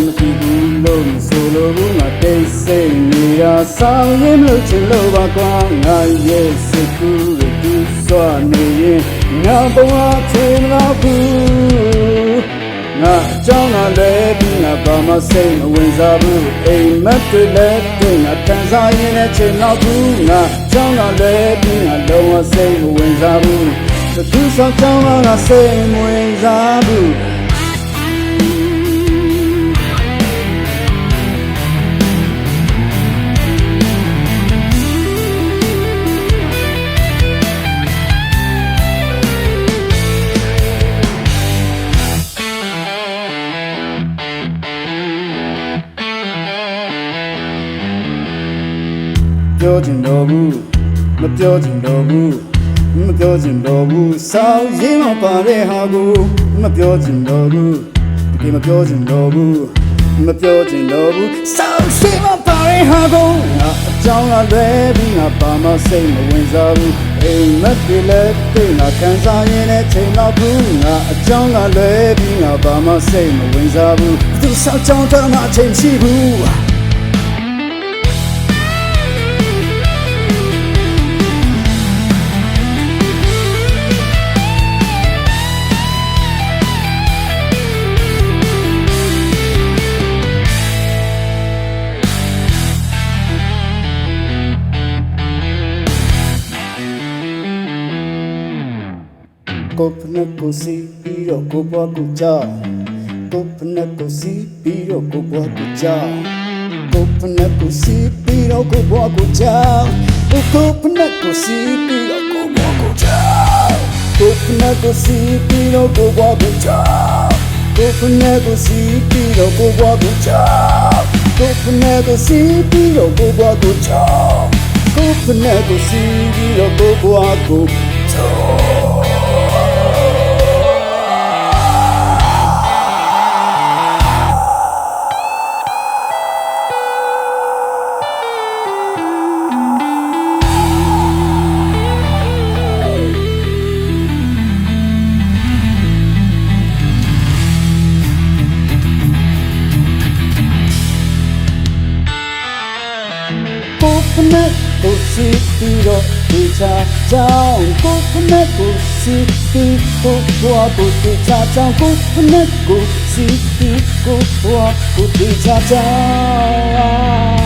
မကြည့်ဘူးလို့မဆိုလိုဘူးငါတိတ်ဆိတ်နေတာဆောင်ရင်မလို့ချင်လို့ပါကွာငါရဲ့စိတ်ကူးရတူစွာနေရင်ငါဘဝချင်တော့ဘူးငါအကြောင်းကလည်းပြီးငါဘာမှစိတ်မဝင်စားဘူးအိမ်မက်တွေလည်းတွေ့ငါခံစားရင်လည်းချင်တော့ဘူးငါအကြောင်းကလည်းပြီးငါလုံးဝစိတ်မဝင်စားဘူးသူဆောင်ကြောင်းကစိတ်မဝင်စားဘူးပြောချင်တော့ဘူးမပြောချင်တော့ဘူးမပြောချင်တော့ဘူးစောင်းရင်းမပါတဲ့ဟာကိုမပြောချင်တော့ဘူးဒီမပြောချင်တော့ဘူးမပြောချင်တော့ဘူးစောင်းရင်းမပါတဲ့ဟာကိုငါအကြောင်းကလည်းပြီးငါဘာမှစိတ်မဝင်စားဘူးအိမ်မက်တွေလည်းသိငါခံစားရင်လည်းချိန်တော့ဘူးငါအကြောင်းကလည်းပြီးငါဘာမှစိတ်မဝင်စားဘူးသူစောင်းကြောင်းတော့မှချိန်ရှိဘူးကိုဖနကိုစီပြီးတော့ကိုဘွားကိုကြောက်ကိုဖနကိုစီပြီးတော့ကိုဘွားကိုကြောက်ကိုဖနကိုစီပြီးတော့ကိုဘွားကိုကြောက်ကိုဖနကိုစီပြီးတော့ကိုဘွားကိုကြောက်ကိုဖနကိုစီပြီးတော့ကိုဘွားကိုကြောက်ကိုဖနကိုစီပြီးတော့ကိုဘွားကိုကြောက်ကိုဖနကိုစီပြီးတော့ကိုဘွားကိုကြောက်ကိုဖနကိုစီပြီးတော့ကိုဘွားကိုကြောက်ကိုဖနက်ကိုစီပြီးတော့ဒီချာကြောင်းကိုဖနက်ကိုစီပြီးကိုဘွားကိုဒီချာကြောင်းကိုဖနက်ကိုစီပြီးကိုဘွားကိုဒီချာကြောင်း